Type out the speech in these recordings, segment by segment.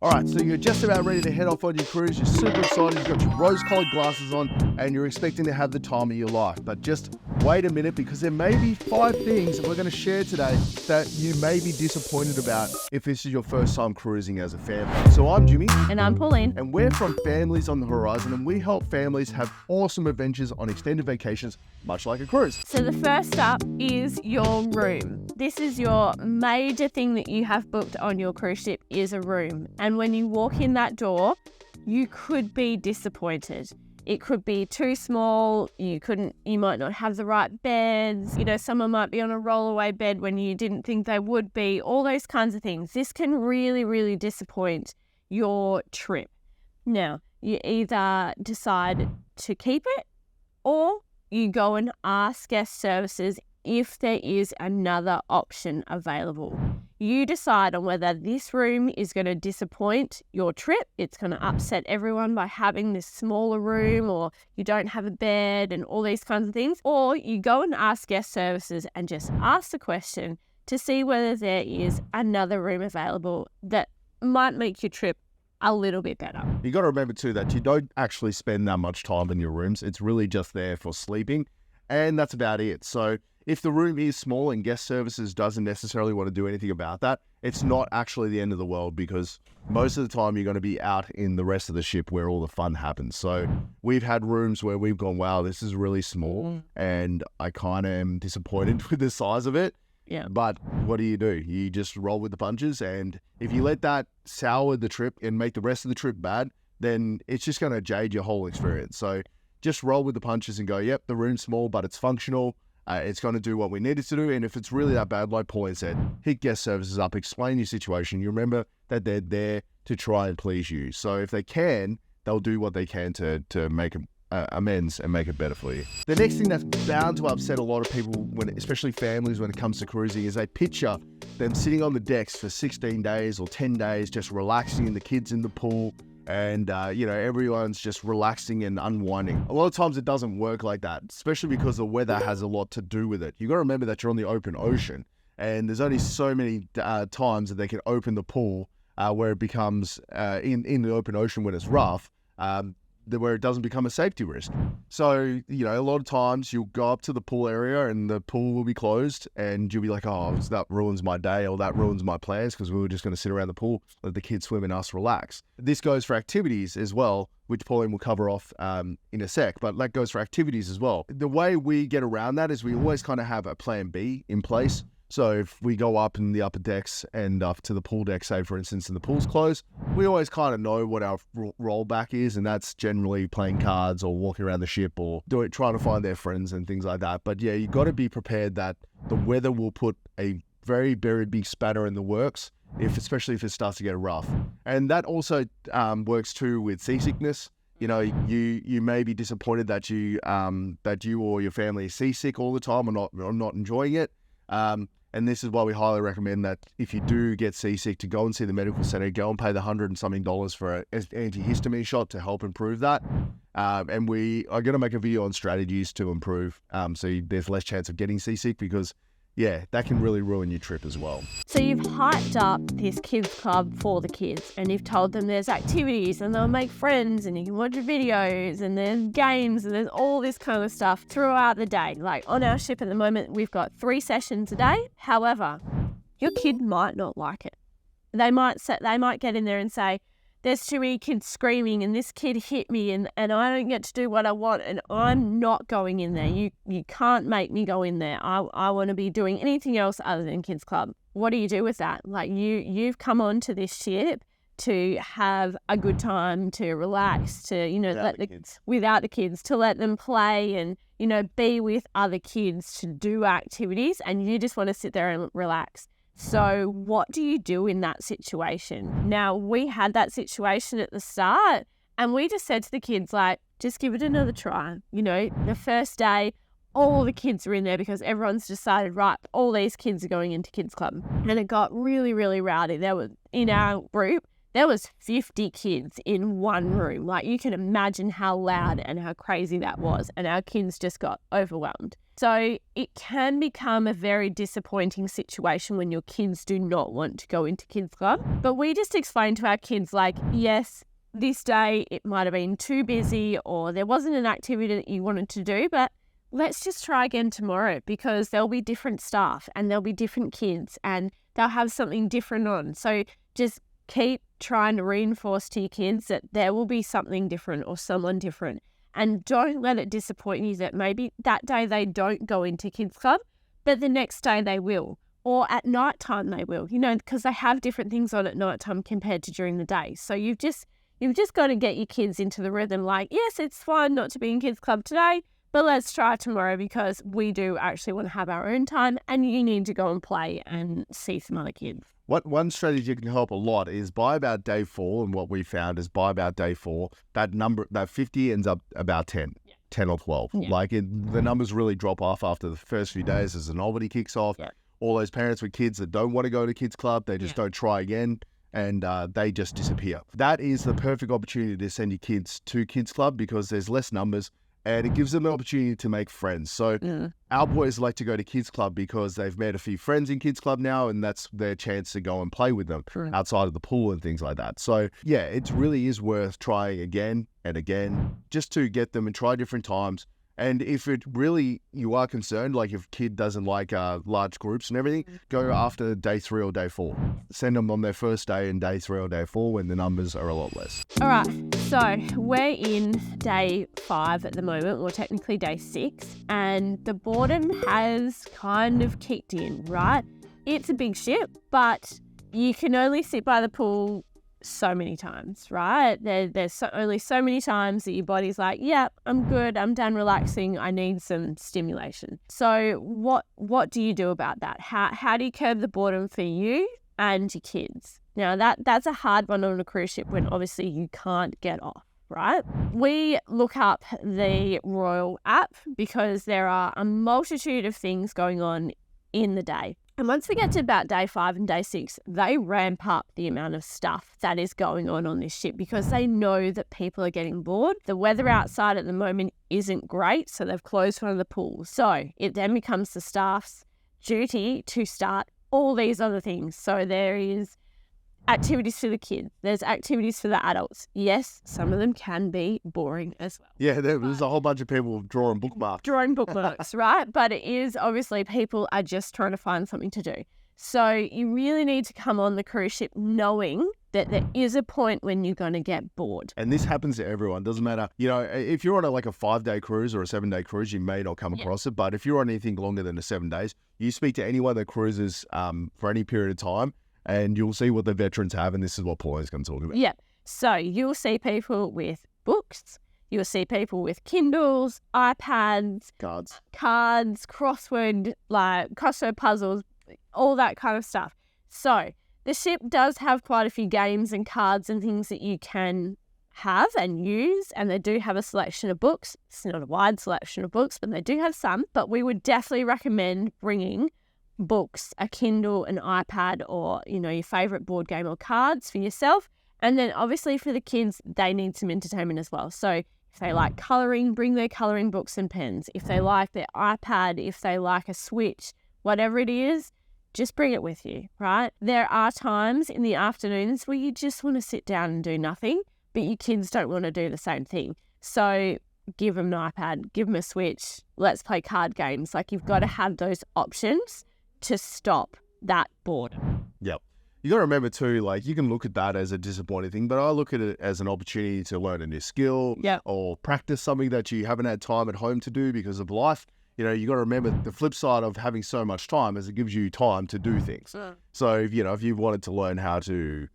All right, so you're just about ready to head off on your cruise. You're super excited. You've got your rose-colored glasses on, and you're expecting to have the time of your life. But just wait a minute, because there may be 5 things that we're going to share today that you may be disappointed about if this is your first time cruising as a family. So I'm Jimmy. And I'm Pauline. And we're from Families on the Horizon, and we help families have awesome adventures on extended vacations, much like a cruise. So the first up is your room. This is your major thing that you have booked on your cruise ship is a room. And when you walk in that door, you could be disappointed. It could be too small. You might not have the right beds. Someone might be on a rollaway bed when you didn't think they would be. All those kinds of things. This can really, really disappoint your trip. Now, you either decide to keep it or you go and ask guest services if there is another option available. You decide on whether this room is going to disappoint your trip. It's going to upset everyone by having this smaller room, or you don't have a bed and all these kinds of things. Or you go and ask guest services and just ask the question to see whether there is another room available that might make your trip a little bit better. You got to remember too that you don't actually spend that much time in your rooms. It's really just there for sleeping, and that's about it. So if the room is small and guest services doesn't necessarily want to do anything about that, it's not actually the end of the world, because most of the time you're going to be out in the rest of the ship where all the fun happens. So we've had rooms where we've gone, wow, this is really small, and I kind of am disappointed with the size of it. Yeah. But what do? You just roll with the punches, and if you let that sour the trip and make the rest of the trip bad, then it's just going to jade your whole experience. So just roll with the punches and go, yep, the room's small, but it's functional. It's going to do what we need it to do. And if it's really that bad, like Pauline said, hit guest services up, explain your situation. You remember that they're there to try and please you. So if they can, they'll do what they can to make amends and make it better for you. The next thing that's bound to upset a lot of people, especially families, when it comes to cruising, is they picture them sitting on the decks for 16 days or 10 days, just relaxing, and the kids in the pool, and everyone's just relaxing and unwinding. A lot of times it doesn't work like that, especially because the weather has a lot to do with it. You got to remember that you're on the open ocean, and there's only so many times that they can open the pool where it becomes in the open ocean when it's rough, where it doesn't become a safety risk. So, a lot of times you'll go up to the pool area and the pool will be closed, and you'll be like, oh, that ruins my day, or that ruins my plans, because we were just going to sit around the pool, let the kids swim and us relax. This goes for activities as well, which Pauline will cover off in a sec, but that goes for activities as well. The way we get around that is we always kind of have a plan B in place. So if we go up in the upper decks and up to the pool deck, say for instance, and the pool's closed, we always kind of know what our rollback is, and that's generally playing cards or walking around the ship or trying to find their friends and things like that. But yeah, you got to be prepared that the weather will put a very, very big spanner in the works, especially if it starts to get rough. And that also works too with seasickness. You may be disappointed that you or your family is seasick all the time or not enjoying it. And this is why we highly recommend that if you do get seasick, to go and see the medical center, go and pay the $100 and something for an antihistamine shot to help improve that. And we are going to make a video on strategies to improve, so there's less chance of getting seasick, because that can really ruin your trip as well. So you've hyped up this kids club for the kids, and you've told them there's activities and they'll make friends and you can watch videos and there's games and there's all this kind of stuff throughout the day. Like on our ship at the moment, we've got 3 sessions a day. However, your kid might not like it. They might get in there and say, there's too many kids screaming and this kid hit me and I don't get to do what I want, and I'm not going in there. You can't make me go in there. I want to be doing anything else other than kids club. What do you do with that? Like you've come onto this ship to have a good time, to relax, to, without the kids, to let them play and, be with other kids, to do activities, and you just want to sit there and relax. So what do you do in that situation? Now, we had that situation at the start, and we just said to the kids, just give it another try. The first day, all the kids were in there because everyone's decided, right, all these kids are going into kids club. And it got really, really rowdy. In our group, there was 50 kids in one room. Like, you can imagine how loud and how crazy that was. And our kids just got overwhelmed. So it can become a very disappointing situation when your kids do not want to go into kids club. But we just explained to our kids, like, yes, this day it might have been too busy or there wasn't an activity that you wanted to do, but let's just try again tomorrow, because there'll be different staff and there'll be different kids and they'll have something different on. So just keep trying to reinforce to your kids that there will be something different or someone different. And don't let it disappoint you that maybe that day they don't go into kids club, but the next day they will. Or at night time they will, because they have different things on at night time compared to during the day. So you've just got to get your kids into the rhythm. Like, yes, it's fine not to be in kids club today, but let's try tomorrow, because we do actually want to have our own time and you need to go and play and see some other kids. One strategy can help a lot is by about day 4, and what we found is by about day 4, that 50 ends up about 10. 10 or 12. Yeah. The numbers really drop off after the first few days as the novelty kicks off. Yeah. All those parents with kids that don't want to go to kids club, they just don't try again, and they just disappear. That is the perfect opportunity to send your kids to kids club, because there's less numbers and it gives them an opportunity to make friends. So our boys like to go to kids club because they've made a few friends in kids club now, and that's their chance to go and play with them outside of the pool and things like that. So yeah, it really is worth trying again and again, just to get them and try different times. And if it really, you are concerned, like if a kid doesn't like large groups and everything, go after day 3 or day 4. Send them on their first day in day 3 or day 4 when the numbers are a lot less. All right, so we're in day 5 at the moment, or technically day 6, and the boredom has kind of kicked in, right? It's a big ship, but you can only sit by the pool so many times, right? There's only so many times that your body's like, yeah, I'm good, I'm done relaxing, I need some stimulation. So what do you do about that? How do you curb the boredom for you and your kids? Now that's a hard one on a cruise ship when obviously you can't get off, right? We look up the Royal app because there are a multitude of things going on in the day. And once we get to about day 5 and day 6, they ramp up the amount of stuff that is going on this ship, because they know that people are getting bored. The weather outside at the moment isn't great, so they've closed one of the pools. So it then becomes the staff's duty to start all these other things. So there is activities for the kids. There's activities for the adults. Yes, some of them can be boring as well. Yeah, there's a whole bunch of people drawing bookmarks, right? But it is obviously people are just trying to find something to do. So you really need to come on the cruise ship knowing that there is a point when you're going to get bored. And this happens to everyone. Doesn't matter. If you're on a 5-day cruise or a 7-day cruise, you may not come across it. But if you're on anything longer than the 7 days, you speak to anyone that cruises for any period of time, and you'll see what the veterans have, and this is what Pauline's going to talk about. Yeah. So you'll see people with books, you'll see people with Kindles, iPads, cards, crossword puzzles, all that kind of stuff. So the ship does have quite a few games and cards and things that you can have and use, and they do have a selection of books. It's not a wide selection of books, but they do have some. But we would definitely recommend bringing books, a Kindle, an iPad, or your favorite board game or cards for yourself. And then obviously for the kids, they need some entertainment as well. So if they like colouring, bring their colouring books and pens. If they like their iPad, if they like a Switch, whatever it is, just bring it with you, right? There are times in the afternoons where you just want to sit down and do nothing, but your kids don't want to do the same thing. So give them an iPad, give them a Switch, let's play card games. You've got to have those options to stop that boredom. Yep. You got to remember too, you can look at that as a disappointing thing, but I look at it as an opportunity to learn a new skill or practice something that you haven't had time at home to do because of life. You got to remember the flip side of having so much time is it gives you time to do things. So, if you wanted to learn how to,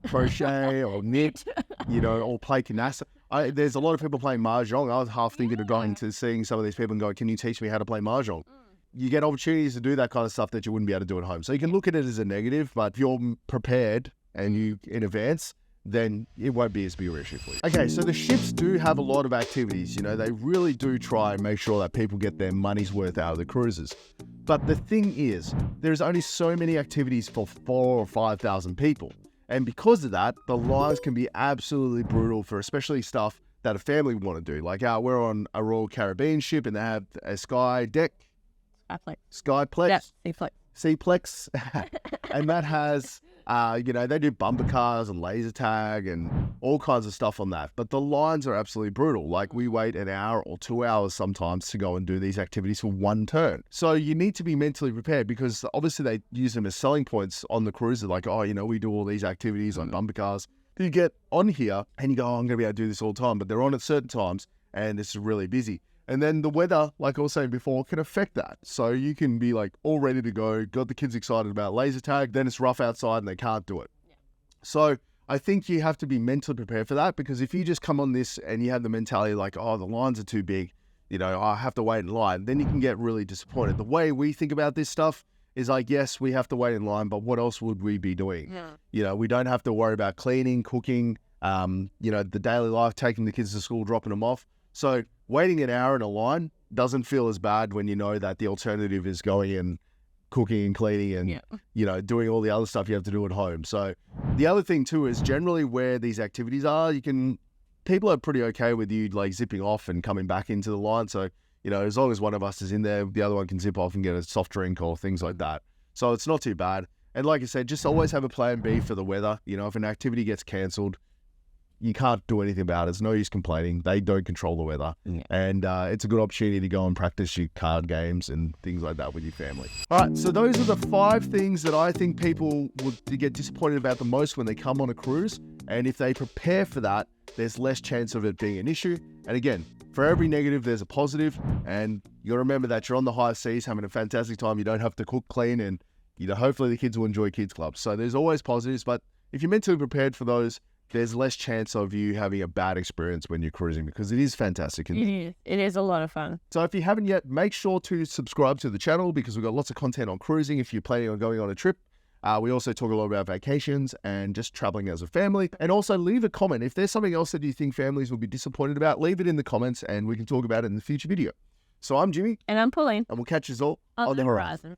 crochet or knit, or play canasta. There's a lot of people playing Mahjong. I was half thinking of going to seeing some of these people and going, can you teach me how to play Mahjong? You get opportunities to do that kind of stuff that you wouldn't be able to do at home. So you can look at it as a negative, but if you're prepared and you in advance, then it won't be as big an issue for you. Okay, so the ships do have a lot of activities. They really do try and make sure that people get their money's worth out of the cruises. But the thing is, there's only so many activities for 4,000 or 5,000 people. And because of that, the lines can be absolutely brutal for especially stuff that a family would want to do. Like we're on a Royal Caribbean ship and they have a sky deck, Skyplex, Yeah, Seaplex, and that has, they do bumper cars and laser tag and all kinds of stuff on that. But the lines are absolutely brutal. Like we wait an hour or 2 hours sometimes to go and do these activities for one turn. So you need to be mentally prepared because obviously they use them as selling points on the cruiser. Like, we do all these activities on bumper cars. You get on here and you go, I'm going to be able to do this all the time. But they're on at certain times and it's really busy. And then the weather, like I was saying before, can affect that. So you can be like all ready to go, got the kids excited about laser tag, then it's rough outside and they can't do it. Yeah. So I think you have to be mentally prepared for that because if you just come on this and you have the mentality like, oh, the lines are too big, I have to wait in line, then you can get really disappointed. The way we think about this stuff is like, yes, we have to wait in line, but what else would we be doing? Yeah. We don't have to worry about cleaning, cooking, the daily life, taking the kids to school, dropping them off. So waiting an hour in a line doesn't feel as bad when you know that the alternative is going and cooking and cleaning and, doing all the other stuff you have to do at home. So the other thing too is generally where these activities are, people are pretty okay with you like zipping off and coming back into the line. So, as long as one of us is in there, the other one can zip off and get a soft drink or things like that. So it's not too bad. And like I said, just always have a plan B for the weather. If an activity gets cancelled, you can't do anything about it. It's no use complaining. They don't control the weather. Yeah. And it's a good opportunity to go and practice your card games and things like that with your family. All right, so those are the 5 things that I think people would get disappointed about the most when they come on a cruise. And if they prepare for that, there's less chance of it being an issue. And again, for every negative, there's a positive. And you got to remember that you're on the high seas having a fantastic time. You don't have to cook, clean, and hopefully the kids will enjoy kids clubs. So there's always positives. But if you're mentally prepared for those, there's less chance of you having a bad experience when you're cruising because it is fantastic. It is a lot of fun. So if you haven't yet, make sure to subscribe to the channel because we've got lots of content on cruising if you're planning on going on a trip. We also talk a lot about vacations and just traveling as a family. And also leave a comment. If there's something else that you think families will be disappointed about, leave it in the comments and we can talk about it in the future video. So I'm Jimmy. And I'm Pauline. And we'll catch you all on the horizon.